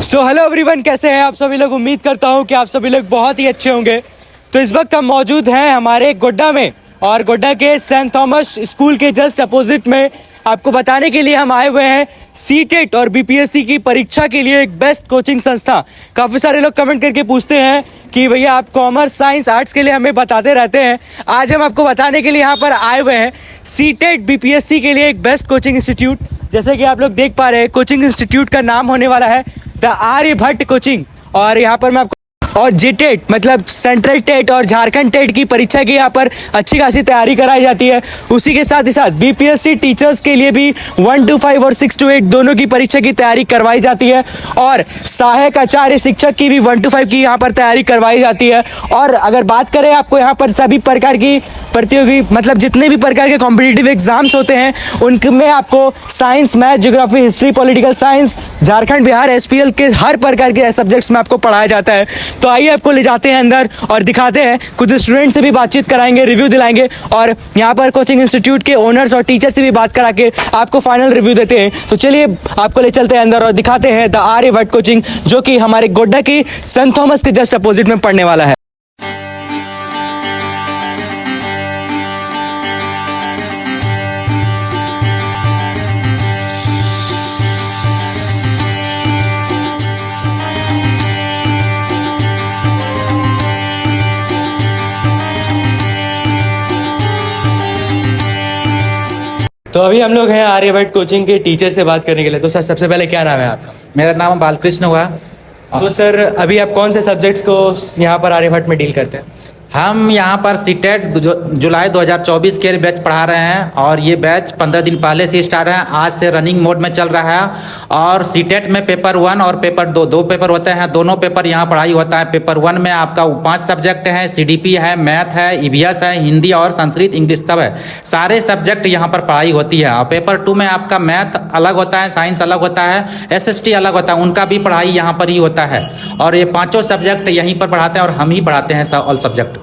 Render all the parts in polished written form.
So hello everyone, कैसे हैं आप सभी लोग। उम्मीद करता हूं कि आप सभी लोग बहुत ही अच्छे होंगे। तो इस वक्त हम मौजूद हैं हमारे गोड्डा में, और गोड्डा के सेंट थॉमस स्कूल के जस्ट अपोजिट में आपको बताने के लिए हम आए हुए हैं सीटेट और बीपीएससी की परीक्षा के लिए एक बेस्ट कोचिंग संस्था। काफ़ी सारे लोग कमेंट करके पूछते हैं कि भैया आप कॉमर्स साइंस आर्ट्स के लिए हमें बताते रहते हैं। आज हम आपको बताने के लिए यहाँ पर आए हुए हैं सीटेट बीपीएससी के लिए एक बेस्ट कोचिंग इंस्टीट्यूट। जैसे कि आप लोग देख पा रहे हैं, कोचिंग इंस्टीट्यूट का नाम होने वाला है द आर्यभट्ट कोचिंग। और यहाँ पर मैं आपको और जीटेट मतलब सेंट्रल टेट और झारखंड टेट की परीक्षा की यहाँ पर अच्छी खासी तैयारी कराई जाती है। उसी के साथ ही साथ बीपीएससी टीचर्स के लिए भी 1 to 5 और 6 to 8 दोनों की परीक्षा की तैयारी करवाई जाती है। और सहायक आचार्य शिक्षक की भी 1 to 5 की यहाँ पर तैयारी करवाई जाती है। और अगर बात करें आपको यहाँ पर सभी प्रकार की प्रतियोगी मतलब जितने भी प्रकार के कॉम्पिटिटिव एग्जाम्स होते हैं उनमें आपको science, math, geography, history, political science, Jharkhand, Bihar, SPL के हर प्रकार के सब्जेक्ट्स में आपको पढ़ाया जाता है। तो आइए आपको ले जाते हैं अंदर और दिखाते हैं, कुछ स्टूडेंट से भी बातचीत कराएंगे, रिव्यू दिलाएंगे, और यहाँ पर कोचिंग इंस्टीट्यूट के ओनर्स और टीचर से भी बात करा के आपको फाइनल रिव्यू देते हैं। तो चलिए आपको ले चलते हैं अंदर और दिखाते हैं द आर्यभट्ट कोचिंग, जो कि हमारे गोड्डा की सेंट थॉमस के जस्ट अपोजिट में पढ़ने वाला है। तो अभी हम लोग हैं आर्यभट्ट कोचिंग के टीचर से बात करने के लिए। तो सर, सबसे पहले क्या नाम है आपका? मेरा नाम बालकृष्ण हुआ। तो सर, अभी आप कौन से सब्जेक्ट्स को यहाँ पर आर्यभट्ट में डील करते हैं? हम यहाँ पर सीटेट जुलाई 2024 के बैच पढ़ा रहे हैं, और ये बैच 15 दिन पहले से स्टार्ट है। आज से रनिंग मोड में चल रहा है। और सीटेट में पेपर 1 और पेपर 2 दो पेपर होते हैं। दोनों पेपर यहाँ पढ़ाई होता है। पेपर 1 में आपका 5 सब्जेक्ट हैं, सीडीपी है, मैथ है, ईवीएस है, हिंदी और संस्कृत इंग्लिश सब है। सारे सब्जेक्ट यहाँ पर पढ़ाई होती है। और पेपर 2 में आपका मैथ अलग होता है, साइंस अलग होता है, एसएसटी अलग होता है, उनका भी पढ़ाई यहाँ पर ही होता है। और ये 5 सब्जेक्ट यहीं पर पढ़ाते हैं और हम ही पढ़ाते हैं ऑल सब्जेक्ट को।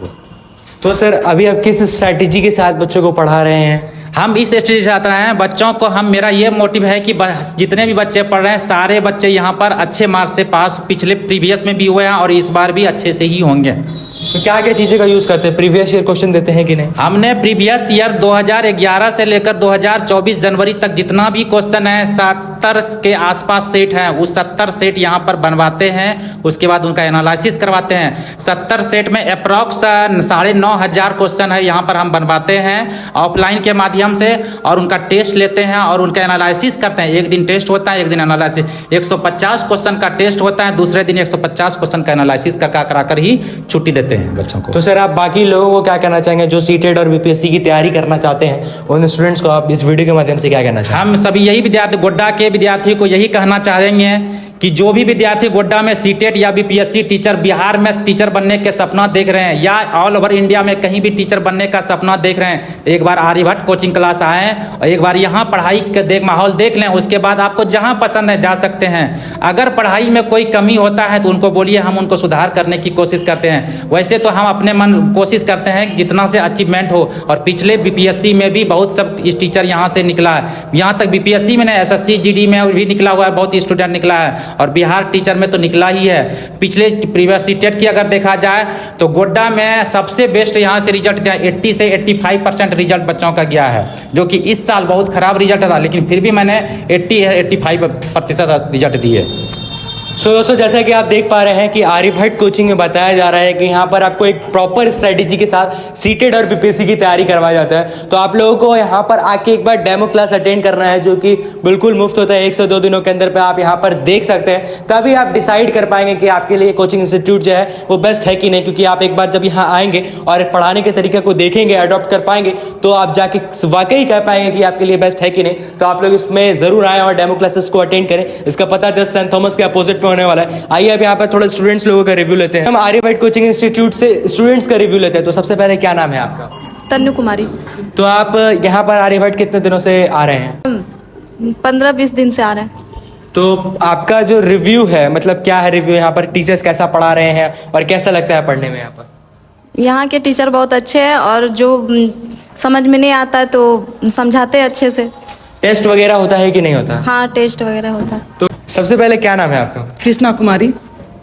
तो सर, अभी आप किस स्ट्रैटेजी के साथ बच्चों को पढ़ा रहे हैं? हम इस स्टेज से आते हैं बच्चों को, हम मेरा ये मोटिव है कि जितने भी बच्चे पढ़ रहे हैं सारे बच्चे यहाँ पर अच्छे मार्क्स से पास पिछले प्रीवियस में भी हुए हैं और इस बार भी अच्छे से ही होंगे। तो क्या क्या चीज़ें का यूज़ करते हैं? प्रीवियस ईयर क्वेश्चन देते हैं कि नहीं? हमने प्रीवियस ईयर 2011 से लेकर 2024 जनवरी तक जितना भी क्वेश्चन है 70 के आसपास सेट है, उस 70 सेट यहाँ पर बनवाते हैं। उसके बाद उनका एनालिसिस करवाते हैं। 70 सेट में अप्रॉक्स 9,500 क्वेश्चन है यहाँ पर हम बनवाते हैं ऑफलाइन के माध्यम से, और उनका टेस्ट लेते हैं और उनका एनालिसिस करते हैं। एक दिन टेस्ट होता है, एक दिन एनालिसिस। 150 क्वेश्चन का टेस्ट होता है, दूसरे दिन 150 क्वेश्चन का एनालिसिस कराकर ही छुट्टी देते हैं बच्चों को। तो सर, आप बाकी लोगों को क्या कहना चाहेंगे जो सीटेट और बीपीएससी की तैयारी करना चाहते हैं? उन स्टूडेंट्स को आप इस वीडियो के माध्यम से क्या कहना चाहेंगे? हम सभी यही विद्यार्थी, गोड्डा के विद्यार्थी को यही कहना चाहेंगे कि जो भी विद्यार्थी गोड्डा में सीटेट या बीपीएससी टीचर, बिहार में टीचर बनने के सपना देख रहे हैं, या ऑल ओवर इंडिया में कहीं भी टीचर बनने का सपना देख रहे हैं, तो एक बार आर्यभट्ट कोचिंग क्लास आएँ और एक बार यहाँ पढ़ाई के माहौल देख लें। उसके बाद आपको जहाँ पसंद है जा सकते हैं। अगर पढ़ाई में कोई कमी होता है तो उनको बोलिए, हम उनको सुधार करने की कोशिश करते हैं। वैसे तो हम अपने मन कोशिश करते हैं कि जितना से अचीवमेंट हो। और पिछले बीपीएससी में भी बहुत सब इस टीचर यहाँ से निकला है। यहाँ तक बीपीएससी में नहीं, एसएससी जीडी में भी निकला हुआ है, बहुत स्टूडेंट निकला है। और बिहार टीचर में तो निकला ही है। पिछले प्रीवियस सीटेट की अगर देखा जाए तो गोड्डा में सबसे बेस्ट यहाँ से रिजल्ट दिया, 80 से 85% रिजल्ट बच्चों का गया है, जो कि इस साल बहुत खराब रिजल्ट था, लेकिन फिर भी मैंने 80-85% रिजल्ट दिए। सो दोस्तों, जैसा कि आप देख पा रहे हैं कि आर्यभट्ट कोचिंग में बताया जा रहा है कि यहाँ पर आपको एक प्रॉपर स्ट्रेटेजी के साथ सीटेट और बीपीएससी की तैयारी करवाया जाता है। तो आप लोगों को यहाँ पर आके एक बार डेमो क्लास अटेंड करना है, जो कि बिल्कुल मुफ्त होता है। 1 से 2 दिनों के अंदर पे आप यहाँ पर देख सकते हैं, तभी आप डिसाइड कर पाएंगे कि आपके लिए कोचिंग इंस्टीट्यूट जो है वो बेस्ट है कि नहीं। क्योंकि आप एक बार जब यहाँ आएंगे और पढ़ाने के तरीके को देखेंगे, अडॉप्ट कर पाएंगे, तो आप जाके वाकई कह पाएंगे कि आपके लिए बेस्ट है कि नहीं। तो आप लोग इसमें जरूर आएँ और डेमो क्लासेस को अटेंड करें। इसका पता जस्ट सेंट थॉमस के अपोजिट में होने वाला है। आइए अब यहाँ पर थोड़े स्टूडेंट्स लोगों का रिव्यू लेते हैं। हम आर्यभट्ट कोचिंग इंस्टीट्यूट से स्टूडेंट्स का रिव्यू लेते हैं। तो सबसे पहले क्या नाम है आपका? तन्नू कुमारी। तो आप यहाँ पर आर्यभट्ट कितने दिनों से आ रहे हैं? 15-20 दिन से आ रहे हैं। तो आपका जो रिव्यू है, मतलब क्या है रिव्यू? यहाँ पर टीचर्स कैसा पढ़ा रहे हैं और कैसा लगता है पढ़ने में यहाँ पर? यहाँ के टीचर बहुत अच्छे हैं, और जो समझ में नहीं आता है तो समझाते हैं अच्छे से। टेस्ट वगैरह होता है कि नहीं होता? हाँ, टेस्ट वगैरह होता है। तो सबसे पहले क्या नाम है आपका? कृष्णा कुमारी।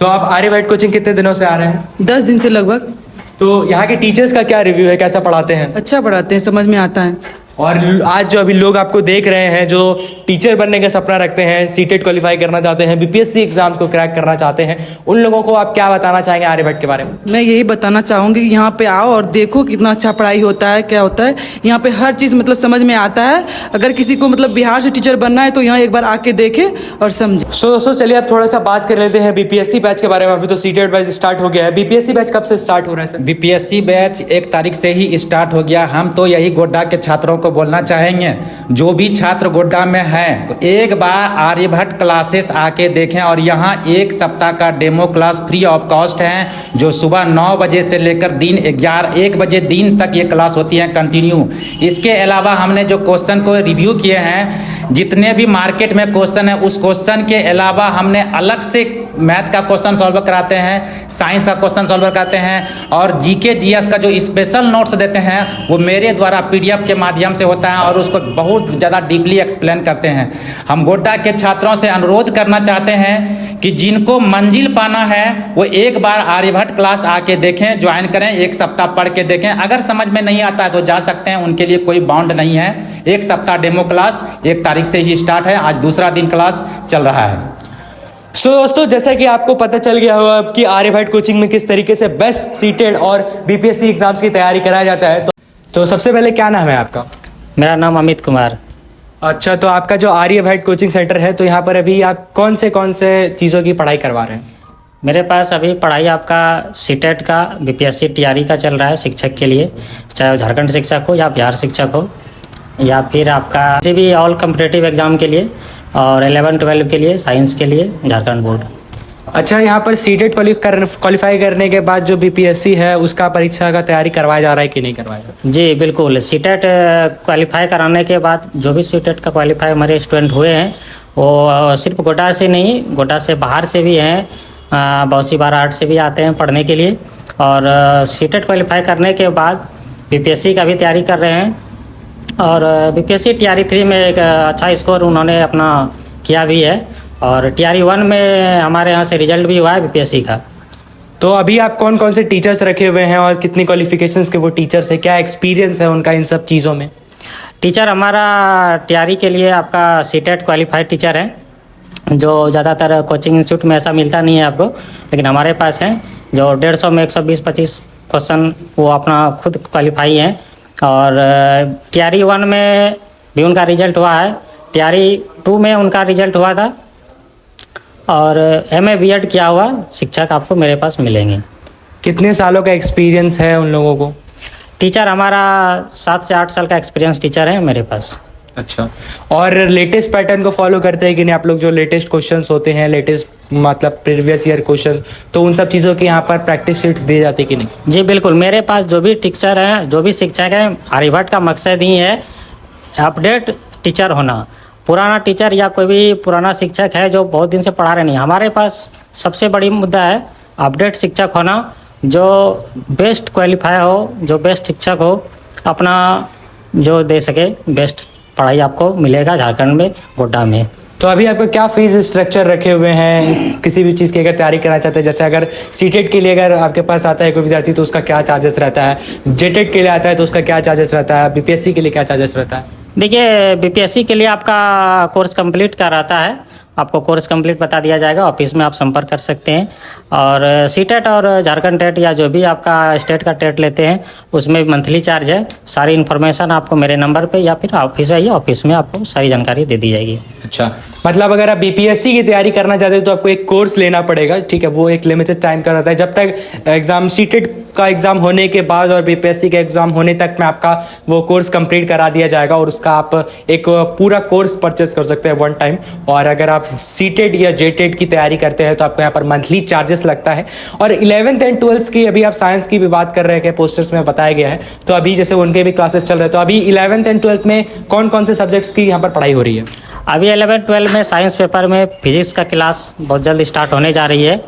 तो आप आर्यभट्ट कोचिंग कितने दिनों से आ रहे हैं? 10 दिन से लगभग। तो यहाँ के टीचर्स का क्या रिव्यू है, कैसा पढ़ाते हैं? अच्छा पढ़ाते हैं, समझ में आता है। और आज जो अभी लोग आपको देख रहे हैं जो टीचर बनने का सपना रखते हैं, सीटेट क्वालिफाई करना चाहते हैं, बीपीएससी एग्जाम्स को क्रैक करना चाहते हैं, उन लोगों को आप क्या बताना चाहेंगे आर्यभट्ट के बारे में? मैं यही बताना चाहूँगी कि यहाँ पे आओ और देखो कितना अच्छा पढ़ाई होता है, क्या होता है यहाँ पे, हर चीज़ मतलब समझ में आता है। अगर किसी को मतलब बिहार से टीचर बनना है तो यहाँ एक बार आके देखे और समझे। सो दोस्तों चलिए अब थोड़ा सा बात कर लेते हैं बीपीएससी बैच के बारे में। अभी तो सीटेट बैच स्टार्ट हो गया है, बीपीएससी बैच कब से स्टार्ट हो रहा है सर? बीपीएससी बैच 1 तारीख से ही स्टार्ट हो गया। हम तो यही गोड्डा के छात्रों को बोलना चाहेंगे, जो भी छात्र गोड्डा में हैं तो एक बार आर्यभट्ट क्लासेस आके देखें। और यहाँ 1 सप्ताह का demo class free of cost है, जो सुबह 9 बजे से लेकर दिन 1 बजे दिन तक ये क्लास होती है कंटिन्यू। इसके अलावा हमने जो क्वेश्चन को रिव्यू किए हैं, जितने भी मार्केट में क्वेश्चन है, उस क्वेश्चन के अलावा हमने अलग से मैथ का क्वेश्चन सॉल्व कराते हैं, साइंस का क्वेश्चन सॉल्व कराते हैं, और जीके जीएस का जो स्पेशल नोट्स देते हैं वो मेरे द्वारा पीडीएफ के माध्यम से होता है और उसको बहुत ज़्यादा डीपली एक्सप्लेन करते हैं। हम गोड्डा के छात्रों से अनुरोध करना चाहते हैं कि जिनको मंजिल पाना है वो एक बार आर्यभट्ट क्लास आके देखें, ज्वाइन करें, 1 सप्ताह पढ़ के देखें। अगर समझ में नहीं आता है तो जा सकते हैं, उनके लिए कोई बाउंड नहीं है। 1 सप्ताह डेमो क्लास 1 तारीख से ही स्टार्ट है, आज दूसरा दिन क्लास चल रहा है। सो दोस्तों जैसा कि आपको पता चल गया होगा अब कि आर्यभट्ट कोचिंग में किस तरीके से बेस्ट सीटेड और बीपीएससी एग्जाम्स की तैयारी कराया जाता है। तो सबसे पहले क्या नाम है आपका? मेरा नाम अमित कुमार। अच्छा, तो आपका जो आर्यभट्ट कोचिंग सेंटर है, तो यहाँ पर अभी आप कौन से चीज़ों की पढ़ाई करवा रहे हैं? मेरे पास अभी पढ़ाई आपका सीटेट का, बीपीएससी टीआरई का चल रहा है शिक्षक के लिए, चाहे झारखंड शिक्षक हो या बिहार शिक्षक हो, या फिर आपका किसी भी ऑल कम्पिटिटिव एग्जाम के लिए, और 11-12 के लिए, साइंस के लिए झारखंड बोर्ड। अच्छा, यहाँ पर सीटेट क्वालिफाई करने के बाद जो बीपीएससी है उसका परीक्षा का तैयारी करवाया जा रहा है कि नहीं करवाया जा रहा है? जी बिल्कुल, सीटेट क्वालिफाई कराने के बाद जो भी सीटेट का क्वालिफाई हमारे स्टूडेंट हुए हैं वो सिर्फ गोड्डा से नहीं, गोड्डा से बाहर से भी हैं, बहुत सी बार आर्ट से भी आते हैं पढ़ने के लिए। और सीटेट क्वालिफाई करने के बाद बीपीएससी का भी तैयारी कर रहे हैं, और बीपीएससी टीआरई 3 में एक अच्छा स्कोर उन्होंने अपना किया भी है, और टीआरई 1 में हमारे यहाँ से रिजल्ट भी हुआ है बीपीएससी का। तो अभी आप कौन से टीचर्स रखे हुए हैं और कितनी क्वालिफिकेशंस के वो टीचर्स है, क्या एक्सपीरियंस है उनका इन सब चीज़ों में? टीचर हमारा टीआरई के लिए आपका सीटेट क्वालिफाइड टीचर है, जो ज़्यादातर कोचिंग इंस्टीट्यूट में ऐसा मिलता नहीं है आपको, लेकिन हमारे पास हैं जो 150 में 120-25 क्वेश्चन वो अपना खुद क्वालिफाई हैं। और टीआरई 1 में भी उनका रिजल्ट हुआ है, टीआरई 2 में उनका रिजल्ट हुआ था, और एमए बीएड किया हुआ शिक्षक आपको मेरे पास मिलेंगे। कितने सालों का एक्सपीरियंस है उन लोगों को? टीचर हमारा 7 से 8 साल का एक्सपीरियंस टीचर है मेरे पास। अच्छा, और लेटेस्ट पैटर्न को फॉलो करते हैं कि नहीं आप लोग? जो लेटेस्ट क्वेश्चंस होते हैं, लेटेस्ट मतलब प्रीवियस ईयर क्वेश्चंस, तो उन सब चीज़ों की यहाँ पर प्रैक्टिस शीट्स दी जाती कि नहीं? जी बिल्कुल, मेरे पास जो भी टीचर हैं, जो भी शिक्षक हैं, आर्यभट्ट का मकसद ही है अपडेट टीचर होना। पुराना टीचर या कोई भी पुराना शिक्षक है जो बहुत दिन से पढ़ा रहे नहीं, हमारे पास सबसे बड़ी मुद्दा है अपडेट शिक्षक होना, जो बेस्ट क्वालिफाई हो, जो बेस्ट शिक्षक हो, अपना जो दे सके, बेस्ट पढ़ाई आपको मिलेगा झारखंड में, गोड्डा में। तो अभी आपका क्या फीस स्ट्रक्चर रखे हुए हैं किसी भी चीज़ की अगर तैयारी करना चाहते हैं? जैसे अगर सीटेट के लिए अगर आपके पास आता है कोई विद्यार्थी तो उसका क्या चार्जेस रहता है, जेटेट के लिए आता है तो उसका क्या चार्जेस रहता है, बीपीएससी के लिए क्या चार्जेस रहता है? देखिए, बीपीएससी के लिए आपका कोर्स कंप्लीट कराता है, आपको कोर्स कंप्लीट बता दिया जाएगा, ऑफिस में आप संपर्क कर सकते हैं। और सीटेट और झारखंड टेट या जो भी आपका स्टेट का टेट लेते हैं उसमें मंथली चार्ज है। सारी इन्फॉर्मेशन आपको मेरे नंबर पे या फिर ऑफिस आइए, ऑफिस में आपको सारी जानकारी दे दी जाएगी। अच्छा, मतलब अगर आप बीपीएससी की तैयारी करना चाहते हैं तो आपको एक कोर्स लेना पड़ेगा, ठीक है? वो एक लिमिटेड टाइम का रहता है, जब तक एग्जाम सीटेट का एग्जाम होने के बाद और बीपीएससी का एग्जाम होने तक में आपका वो कोर्स कंप्लीट करा दिया जाएगा, और उसका आप एक पूरा कोर्स परचेस कर सकते हैं 1 टाइम। और अगर आप सीटेट या जेटेट की तैयारी करते हैं तो आपको यहाँ पर मंथली चार्जेस लगता है। और 11th एंड 12th की, अभी आप साइंस की भी बात कर रहे हैं, पोस्टर्स में बताया गया है, तो अभी जैसे उनके भी क्लासेस चल रहे हैं, तो अभी 11th एंड 12th में कौन से सब्जेक्ट्स की यहाँ पर पढ़ाई हो रही है? अभी 11-12 में साइंस पेपर में फिजिक्स का क्लास बहुत जल्द स्टार्ट होने जा रही है,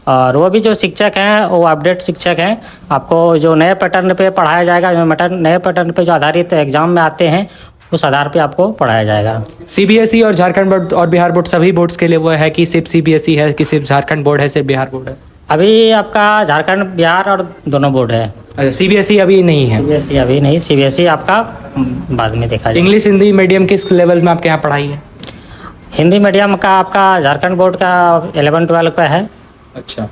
और वो भी जो शिक्षक हैं वो अपडेट शिक्षक हैं। आपको जो नए पैटर्न पे पढ़ाया जाएगा, जो नए पैटर्न पे जो आधारित एग्जाम में आते हैं उस आधार पे आपको पढ़ाया जाएगा। सीबीएसई और झारखंड बोर्ड और बिहार बोर्ड सभी बोर्ड्स के लिए वो है कि सिर्फ सीबीएसई है कि सिर्फ झारखंड बोर्ड है सिर्फ बिहार बोर्ड है? अभी आपका झारखंड बिहार और दोनों बोर्ड है। अच्छा, सीबीएसई अभी नहीं है। सीबीएसई अभी नहीं, सीबीएसई आपका बाद में देखा जाएगा। इंग्लिश हिंदी मीडियम किस लेवल में आपके यहाँ पढ़ाई है? हिंदी मीडियम का आपका झारखंड बोर्ड का 11-12 पे है। अच्छा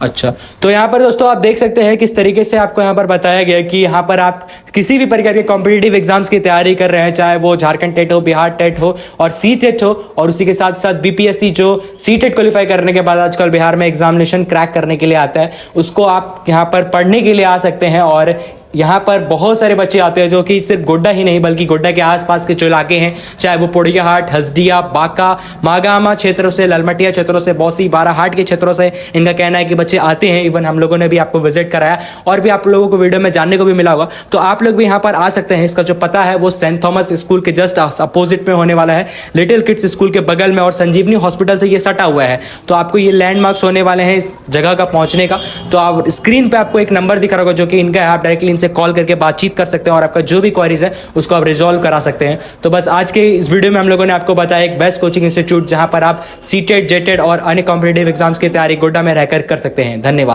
अच्छा, तो यहाँ पर दोस्तों आप देख सकते हैं किस तरीके से आपको यहाँ पर बताया गया कि यहाँ पर आप किसी भी प्रकार के कॉम्पिटिटिव एग्जाम्स की तैयारी कर रहे हैं, चाहे वो झारखंड टेट हो, बिहार टेट हो और सी टेट हो, और उसी के साथ साथ बीपीएससी जो सी टेट क्वालिफाई करने के बाद आजकल बिहार में एग्जामिनेशन क्रैक करने के लिए आता है, उसको आप यहाँ पर पढ़ने के लिए आ सकते हैं। और यहाँ पर बहुत सारे बच्चे आते हैं जो कि सिर्फ गोड्डा ही नहीं बल्कि गोड्डा के आसपास के जो इलाके हैं, चाहे वो पोड़ियाहाट, हसदिया, बांका, मागामा क्षेत्रों से, ललमटिया क्षेत्रों से, बौसी, बाराहाट के क्षेत्रों से इनका कहना है कि बच्चे आते हैं। इवन हम लोगों ने भी आपको विजिट कराया और भी आप लोगों को वीडियो में जानने को भी मिला होगा, तो आप लोग भी यहाँ पर आ सकते हैं। इसका जो पता है वो सेंट थॉमस स्कूल के जस्ट अपोजिट में होने वाला है, लिटिल किड्स स्कूल के बगल में, और संजीवनी हॉस्पिटल से ये सटा हुआ है। तो आपको ये लैंडमार्क्स होने वाले हैं इस जगह का पहुंचने का। तो आप स्क्रीन पे आपको एक नंबर दिख रहा होगा जो कि इनका है, आप डायरेक्टली इनसे कॉल करके बातचीत कर सकते हैं और आपका जो भी क्वेरीज है उसको आप रिजॉल्व करा सकते हैं। तो बस आज के इस वीडियो में हम लोगों ने आपको बताया एक बेस्ट कोचिंग इंस्टीट्यूट जहां पर आप सीटेट, जेटेट और अन्य कॉम्पिटिटिव एग्जाम्स की तैयारी गोड्डा में रहकर कर सकते हैं। धन्यवाद।